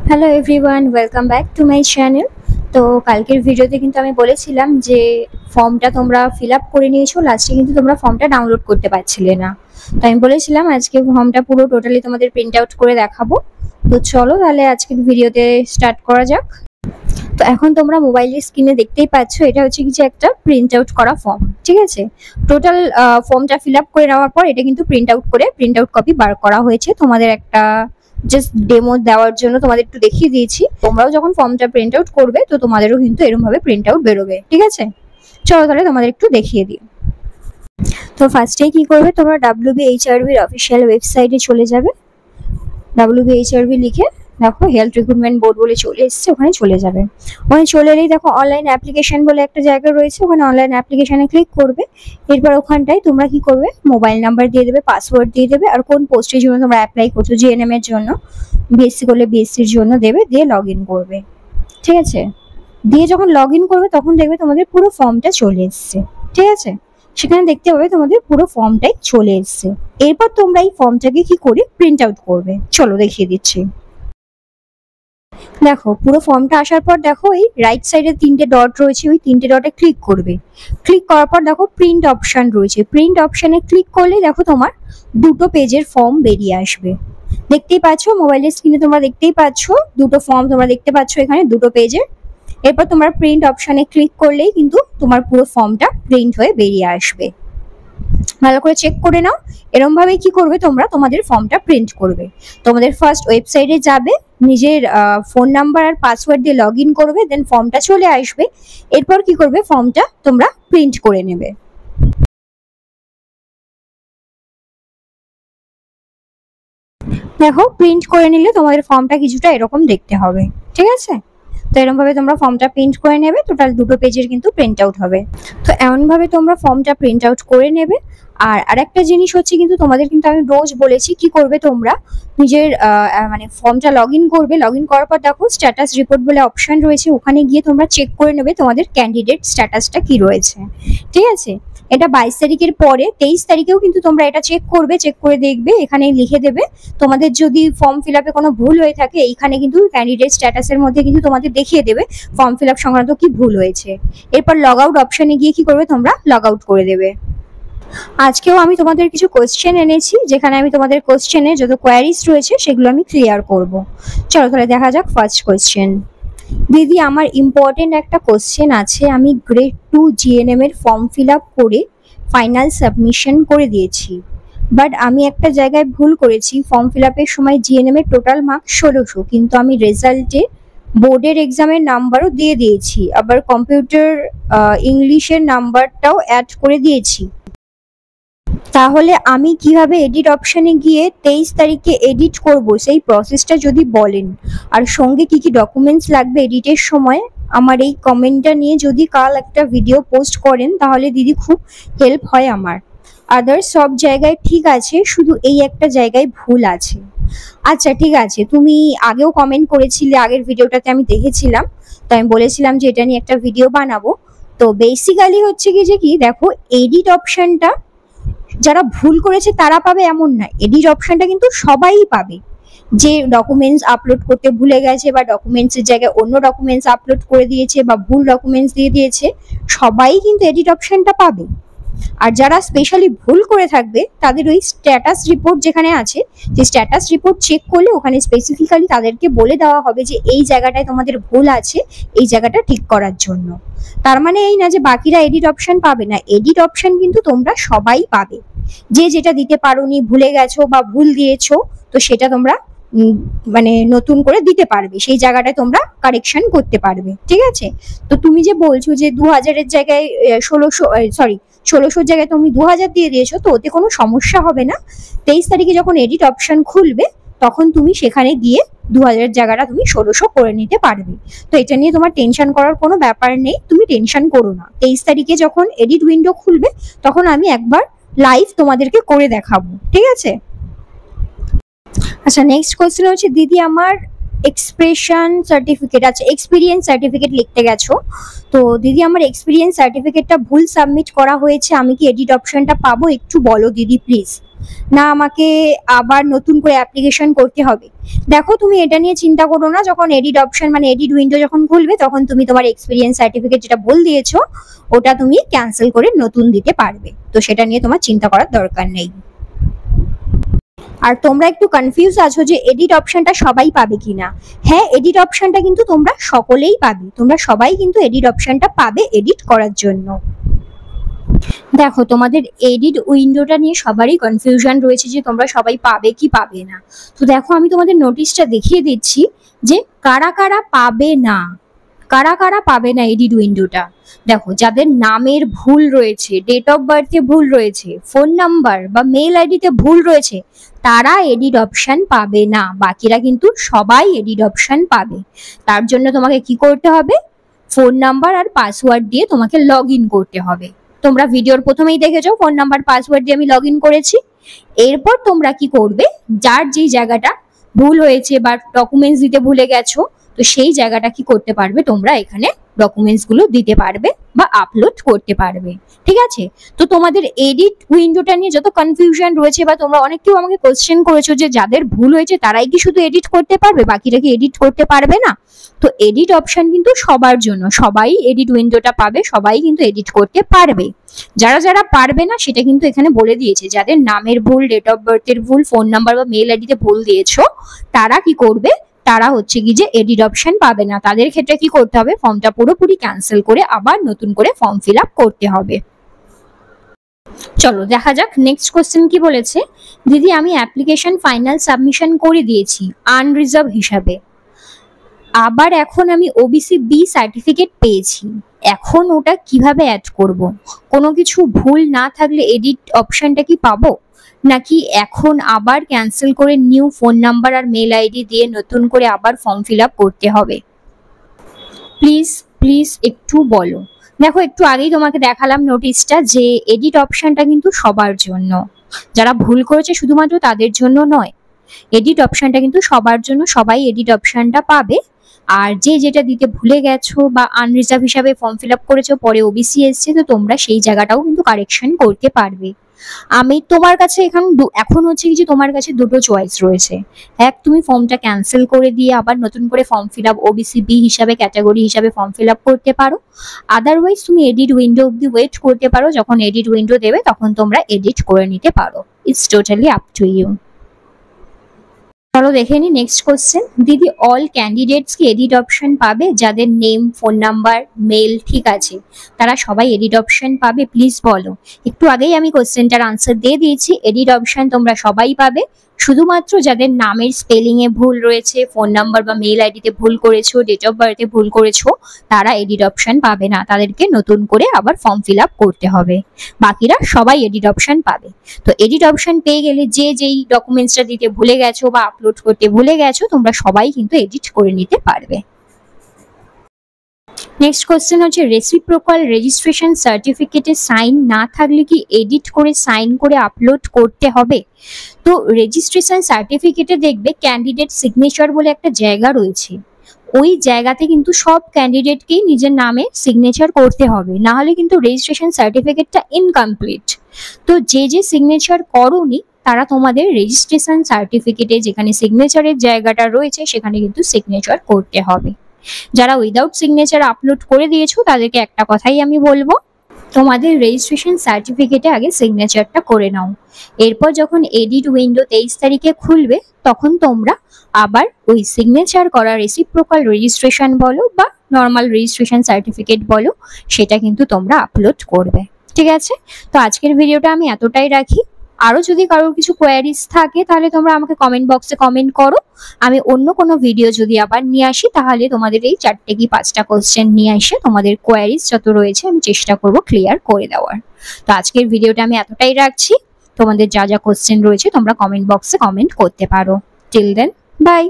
Hello everyone, welcome back to my channel. তো কালকের ভিডিওতে কিন্তু আমি বলেছিলাম যে ফর্মটা তোমরা ফিল আপ করে নিয়েছো, লাস্টে কিন্তু তোমরা ফর্মটা ডাউনলোড করতে পারছিলে না। তো আমি বলেছিলাম আজকে ফর্মটা পুরো টোটালি তোমাদের প্রিন্ট আউট করে দেখাবো। তো চলো তাহলে আজকের ভিডিওতে স্টার্ট করা যাক। তো এখন তোমরা মোবাইলের স্ক্রিনে দেখতেই পাচ্ছ, এটা হচ্ছে কিছু একটা প্রিন্ট আউট করা ফর্ম, ঠিক আছে। টোটাল ফর্মটা ফিল আপ করে নেওয়ার পর এটা কিন্তু প্রিন্ট আউট কপি বার করা হয়েছে তোমাদের একটা জাস্ট ডেমো দেওয়ার জন্য তোমাদের একটু দেখিয়ে দিয়েছি। তোমরাও যখন ফর্মটা প্রিন্ট আউট করবে তো তোমাদেরও কিন্তু এরকম ভাবে প্রিন্ট আউট বেরোবে, ঠিক আছে। চলো তাহলে তোমাদের একটু দেখিয়ে দিই। তো ফার্স্টে কি করবে, তোমরা WBHRB এর অফিসিয়াল ওয়েবসাইটে চলে যাবে। WBHRB লিখে দেখো হেলথ রিক্রুটমেন্ট বোর্ড বলে চলে এসছে, ওখানে চলে যাবে। ওখানে চলে এলেই দেখো অনলাইন অ্যাপ্লিকেশন বলে একটা জায়গা রয়েছে, ওখানে অনলাইন অ্যাপ্লিকেশনে ক্লিক করবে। এরপর ওখানটায় তোমরা কি করবে, মোবাইল নাম্বার দিয়ে দেবে, পাসওয়ার্ড দিয়ে দেবে, আর কোন পোস্টের জন্য তোমরা অ্যাপ্লাই করছো, জিএনএম এর জন্য, বিএসসি করলে বিএসসির জন্য দেবে, দিয়ে লগ ইন করবে, ঠিক আছে। দিয়ে যখন লগ ইন করবে তখন দেখবে তোমাদের পুরো ফর্মটা চলে এসছে, ঠিক আছে। সেখানে দেখতে পাবে তোমাদের পুরো ফর্মটাই চলে এসছে। এরপর তোমরা এই ফর্মটাকে কি করে প্রিন্ট আউট করবে চলো দেখিয়ে দিচ্ছি। দেখো পুরো ফর্মটা আসার পর দেখো এই রাইট সাইডে 3টে ডট রয়েছে, ওই 3টে ডটে ক্লিক করবে। ক্লিক করার পর দেখো প্রিন্ট অপশন রয়েছে, প্রিন্ট অপশনে ক্লিক করলে দেখো তোমার দুটো পেজের ফর্ম বেরিয়ে আসবে। দেখতেই পাচ্ছ মোবাইলের স্ক্রিনে, তোমরা দেখতেই পাচ্ছ দুটো ফর্ম তোমরা দেখতে পাচ্ছ এখানে দুটো পেজে। এরপর তোমরা প্রিন্ট অপশনে ক্লিক করলেই কিন্তু তোমার পুরো ফর্মটা প্রিন্ট হয়ে বেরিয়ে আসবে। ভালো করে চেক করে নাও। এরকম ভাবে কি করবে, তোমরা তোমাদের ফর্মটা প্রিন্ট করবে। তোমাদের ফার্স্ট ওয়েবসাইটে যাবে, নিজের ফোন নাম্বার আর পাসওয়ার্ড দিয়ে লগ ইন করবে, দেন ফর্মটা চলে আসবে। এরপর কি করবে, ফর্মটা তোমরা প্রিন্ট করে নেবে। দেখো প্রিন্ট করে নিলে তোমাদের ফর্মটা কিছুটা এরকম দেখতে হবে, ঠিক আছে। তো এরকম ভাবে তোমরা ফর্মটা প্রিন্ট করে নেবে, টোটাল দুটো পেজের কিন্তু প্রিন্ট আউট হবে। তো এমন ভাবে তোমরা ফর্মটা প্রিন্ট আউট করে নেবে। আর আরেকটা জিনিস হচ্ছে, কিন্তু তোমাদের কিন্তু আমি রোজ বলেছি কি করবে, তোমরা নিজের মানে ফর্মটা লগ ইন করবে। লগ ইন করার পর দেখো স্ট্যাটাস রিপোর্ট বলে অপশন রয়েছে, ওখানে গিয়ে তোমরা চেক করে নেবে তোমাদের ক্যান্ডিডেট স্ট্যাটাসটা কি রয়েছে, ঠিক আছে। এটা 22 তারিখের পরে 23 তারিখেও কিন্তু তোমরা এটা চেক করবে, চেক করে দেখবে, এখানে লিখে দেবে তোমাদের যদি ফর্ম ফিল আপে কোনো ভুল হয়ে থাকে, এইখানে কিন্তু ক্যান্ডিডেট স্ট্যাটাসের মধ্যে কিন্তু তোমাদের দেখিয়ে দেবে ফর্ম ফিল আপ সংক্রান্ত কি ভুল হয়েছে। এরপর লগ আউট অপশনে গিয়ে কি করবে, তোমরা লগ আউট করে দেবে। আজকেও আমি তোমাদের কিছু কোশ্চেন এনেছি, যেখানে আমি তোমাদের কোশ্চেনে যত কোয়ারিজ রয়েছে সেগুলো আমি ক্লিয়ার করব। চলো তাহলে দেখা যাক ফার্স্ট কোশ্চেন। দিদি আমার ইম্পর্টেন্ট একটা কোশ্চেন আছে, আমি গ্রেড 2 জিএনএম এর ফর্ম ফিল আপ করে ফাইনাল সাবমিশন করে দিয়েছি, বাট আমি একটা জায়গায় ভুল করেছি। ফর্ম ফিল আপের সময় জিএনএম এর টোটাল মার্কস 1600, কিন্তু আমি রেজাল্টে বোর্ডের এক্সামের নাম্বারও দিয়ে দিয়েছি, আবার কম্পিউটার ইংলিশের নাম্বারটাও অ্যাড করে দিয়েছি। তাহলে আমি কিভাবে এডিট অপশনে গিয়ে 23 তারিখে এডিট করব, সেই প্রসেসটা যদি বলেন, আর সঙ্গে কি কি ডকুমেন্টস লাগবে এডিটের সময়, আমার এই কমেন্টটা নিয়ে যদি কাল একটা ভিডিও পোস্ট করেন তাহলে দিদি খুব হেল্প হয় আমার। আদার্স সব জায়গায় ঠিক আছে, শুধু এই একটা জায়গায় ভুল আছে। আচ্ছা ঠিক আছে, তুমি আগেও কমেন্ট করেছিলে, আগের ভিডিওটাতে আমি দেখেছিলাম, তো আমি বলেছিলাম যে এটা নিয়ে একটা ভিডিও বানাবো। তো বেসিক্যালি হচ্ছে কি যে কি দেখো, এডিট অপশনটা যারা ভুল করেছে তারা পাবে এমন না, এডিট অপশনটা কিন্তু সবাই পাবে। যে ডকুমেন্টস আপলোড করতে ভুলে গেছে, বা ডকুমেন্টসের জায়গায় অন্য ডকুমেন্টস আপলোড করে দিয়েছে, বা ভুল ডকুমেন্টস দিয়ে দিয়েছে, সবাই কিন্তু এডিট অপশনটা পাবে। আর যারা স্পেশালি ভুল করে থাকবে তাদের ওই স্ট্যাটাস রিপোর্ট যেখানে আছে, যে স্ট্যাটাস রিপোর্ট চেক করলে ওখানে স্পেসিফিক্যালি তাদেরকে বলে দেওয়া হবে যে এই জায়গাটায় তোমাদের ভুল আছে, এই জায়গাটা ঠিক করার জন্য। তার মানে এই না যে বাকিরা এডিট অপশন পাবে না, এডিট অপশন কিন্তু তোমরা সবাই পাবে। যে যেটা দিতে পারোনি, ভুলে গেছো বা ভুল দিয়েছো, তো সেটা তোমরা মানে নতুন করে দিতে পারবে, সেই জায়গাটায় তোমরা কারেকশন করতে পারবে, ঠিক আছে। তো তুমি যে বলছো যে 2000-এর জায়গায় 1600 জায়গায় তুমি 2000 দিয়ে দিয়েছো, তো ওতে কোনো সমস্যা হবে না। 23 তারিখে যখন এডিট অপশন খুলবে তখন তুমি সেখানে গিয়ে 2000 জায়গাটা তুমি 1600 করে নিতে পারবে। তো এটা নিয়ে তোমার টেনশন করার কোনো ব্যাপার নেই, তুমি টেনশন করো না। 23 তারিখে যখন এডিট উইন্ডো খুলবে তখন আমি একবার লাইভ তোমাদেরকে করে দেখাবো, ঠিক আছে। আচ্ছা নেক্সট কোয়েশ্চেন হচ্ছে, দিদি আমার এক্সপ্রেশন সার্টিফিকেট, আচ্ছা এক্সপিরিয়েন্স সার্টিফিকেট লিখতে গেছো। তো দিদি আমার এক্সপিরিয়েন্স সার্টিফিকেটটা ভুল সাবমিট করা হয়েছে, আমি কি এডিট অপশনটা পাবো? একটু বলো দিদি প্লিজ। না আমাকে আবার নতুন করে অ্যাপ্লিকেশন করতে হবে? দেখো তুমি এটা নিয়ে চিন্তা করো না, যখন এডিট অপশন মানে এডিট উইন্ডো যখন খুলবে তখন তুমি তোমার এক্সপিরিয়েন্স সার্টিফিকেট যেটা ভুল দিয়েছো ওটা তুমি ক্যান্সেল করে নতুন দিতে পারবে, তো সেটা নিয়ে তোমার চিন্তা করার দরকার নেই। আর তোমরা একটু কনফিউজ আছো যে এডিট অপশনটা সবাই পাবে কিনা। হ্যাঁ, এডিট অপশনটা কিন্তু তোমরা সকলেই পাবে, তোমরা সবাই কিন্তু এডিট অপশনটা পাবে এডিট করার জন্য। দেখো তোমাদের এডিট উইন্ডোটা নিয়ে সবারই কনফিউশন রয়েছে যে তোমরা সবাই পাবে কি পাবে না। তো দেখো আমি তোমাদের নোটিশটা দেখিয়ে দিচ্ছি যে কারা কারা পাবে না, কারা কারা পাবে না এডিট উইন্ডোটা। দেখো যাদের নামের ভুল রয়েছে, ডেট অফ বার্থে ভুল রয়েছে, ফোন নাম্বার বা মেল আইডিতে ভুল রয়েছে, তারা এডিট অপশন পাবে না। বাকিরা কিন্তু সবাই এডিট অপশন পাবে। তার জন্য তোমাকে কি করতে হবে, ফোন নাম্বার আর পাসওয়ার্ড দিয়ে তোমাকে লগ ইন করতে হবে। তোমরা ভিডিওর প্রথমেই দেখেছো ফোন নাম্বার পাসওয়ার্ড দিয়ে আমি লগ ইন করেছি। এরপর তোমরা কি করবে, যার যেই জায়গাটা ভুল হয়েছে বা ডকুমেন্টস দিতে ভুলে গেছো, তো সেই জায়গাটা কি করতে পারবে, তোমরা এখানে ডকুমেন্টস গুলো দিতে পারবে বা আপলোড করতে পারবে। ঠিক আছে, তো তোমাদের এডিট উইন্ডোটা নিয়ে যত কনফিউশন রয়েছে বা তোমরা অনেকেও আমাকে কোশ্চেন করেছো যে যাদের ভুল হয়েছে তারাই কি শুধু এডিট করতে পারবে, বাকিরা কি এডিট করতে পারবে না? তো এডিট অপশন কিন্তু সবার জন্য, সবাই এডিট উইন্ডোটা পাবে, সবাই কিন্তু এডিট করতে পারবে। যারা যারা পারবে না সেটা কিন্তু এখানে বলে দিয়েছে, যাদের নামের ভুল, ডেট অফ বার্থের ভুল, ফোন নাম্বার বা মেল আইডিতে ভুল দিয়েছো তারা কি করবে, তারা হচ্ছে কি যে এডিট অপশন পাবে না। তাদের ক্ষেত্রে কি করতে হবে, ফর্মটা পুরোপুরি ক্যান্সেল করে আবার নতুন করে ফর্ম ফিল আপ করতে হবে। চলো দেখা যাক নেক্সট কোশ্চেন কি বলেছে। দিদি আমি অ্যাপ্লিকেশন ফাইনাল সাবমিশন করে দিয়েছি আনরিজার্ভ হিসাবে, আবার এখন আমি ওবিসি বি সার্টিফিকেট পেয়েছি, এখন ওটা কিভাবে অ্যাড করব? কোনো কিছু ভুল না থাকলে এডিট অপশনটা কি পাবো, নাকি এখন আবার ক্যান্সেল করে নিউ ফোন নাম্বার আর মেল আইডি দিয়ে নতুন করে আবার ফর্ম ফিল আপ করতে হবে? প্লিজ প্লিজ একটু বলো। দেখো একটু আগেই তোমাকে দেখালাম নোটিশটা যে এডিট অপশনটা কিন্তু সবার জন্য, যারা ভুল করেছে শুধুমাত্র তাদের জন্য নয়, এডিট অপশনটা কিন্তু সবার জন্য, সবাই এডিট অপশনটা পাবে। আর যে যেটা দিতে ভুলে গেছো বা আনরিজার্ভ হিসাবে ফর্ম ফিল আপ করেছো পরে ওবিসি এসছে, তো তোমরা সেই জায়গাটাও কিন্তু কারেকশন করতে পারবে। আমি তোমার কাছে এখন হচ্ছে কি যে তোমার কাছে দুটো চয়েস রয়েছে, এক তুমি ফর্মটা ক্যান্সেল করে দিয়ে আবার নতুন করে form fill up OBC B হিসাবে ক্যাটাগরি হিসাবে ফর্ম ফিল আপ করতে পারো, আদারওয়াইজ তুমি এডিট উইন্ডো অব্দি ওয়েট করতে পারো, যখন এডিট উইন্ডো দেবে তখন তোমরা এডিট করে নিতে পারো। It's totally up to you. চলো দেখে নি নেক্সট কোশ্চেন। দিদি অল ক্যান্ডিডেটস কি এডিট অপশন পাবে? যাদের নেম, ফোন নাম্বার, মেল ঠিক আছে তারা সবাই এডিট অপশন পাবে? প্লিজ বলো। একটু আগেই আমি কোশ্চেনটার আনসার দিয়ে দিয়েছি, এডিট অপশন তোমরা সবাই পাবে, শুধুমাত্র যাদের নামের স্পেলিং এ ভুল রয়েছে, ফোন নাম্বার বা মেল আইডিতে ভুল করেছো, ডেট অফ বার্থে ভুল করেছো, তারা এডিট অপশন পাবে না, তাদেরকে নতুন করে আবার ফর্ম ফিল আপ করতে হবে। বাকিরা সবাই এডিট অপশন পাবে। তো এডিট অপশন পেয়ে গেলে যে যেই ডকুমেন্টসটা দিতে ভুলে গেছো বা আপলোড করতে ভুলে গেছো তোমরা সবাই কিন্তু এডিট করে নিতে পারবে। নেক্সট কোশ্চেন হচ্ছে রেসিপ্রোকাল রেজিস্ট্রেশন সার্টিফিকেটে সাইন না থাকলে কি এডিট করে সাইন করে আপলোড করতে হবে? তো রেজিস্ট্রেশন সার্টিফিকেটে দেখবে ক্যান্ডিডেট সিগনেচার বলে একটা জায়গা রয়েছে, ওই জায়গাতে কিন্তু সব ক্যান্ডিডেটকেই নিজের নামে সিগনেচার করতে হবে, না হলে কিন্তু রেজিস্ট্রেশন সার্টিফিকেটটা ইনকমপ্লিট। তো যে যে সিগনেচার করোনি তারা তোমাদের রেজিস্ট্রেশন সার্টিফিকেটে যেখানে সিগনেচারের জায়গাটা রয়েছে সেখানে কিন্তু সিগনেচার করতে হবে। যারা উইদাউট সিগনেচার আপলোড করে দিয়েছো তাদেরকে একটা কথাই আমি বলবো, তোমাদের রেজিস্ট্রেশন সার্টিফিকেটে আগে সিগনেচারটা করে নাও, এরপর যখন এডিট উইন্ডো 23 তারিখে খুলবে তখন তোমরা আবার ওই সিগনেচার করা রেসিপ্রোকাল রেজিস্ট্রেশন বলো বা নর্মাল রেজিস্ট্রেশন সার্টিফিকেট বলো সেটা কিন্তু তোমরা আপলোড করবে। ঠিক আছে, তো আজকের ভিডিওটা আমি এতটাই রাখি। আরো যদি কারোর কিছু কোয়ারিজ থাকে তাহলে তোমরা আমাকে কমেন্ট বক্সে কমেন্ট করো, আমি অন্য কোনো ভিডিও যদি আবার নিয়ে আসি তাহলে তোমাদের এই 4টে কি 5টা কোশ্চেন নিয়ে এসে তোমাদের কোয়ারিজ যত রয়েছে আমি চেষ্টা করব ক্লিয়ার করে দেওয়ার। তো আজকের ভিডিওটা আমি এতটাই রাখছি, তোমাদের যা যা কোশ্চেন রয়েছে তোমরা কমেন্ট বক্সে কমেন্ট করতে পারো। Till then by.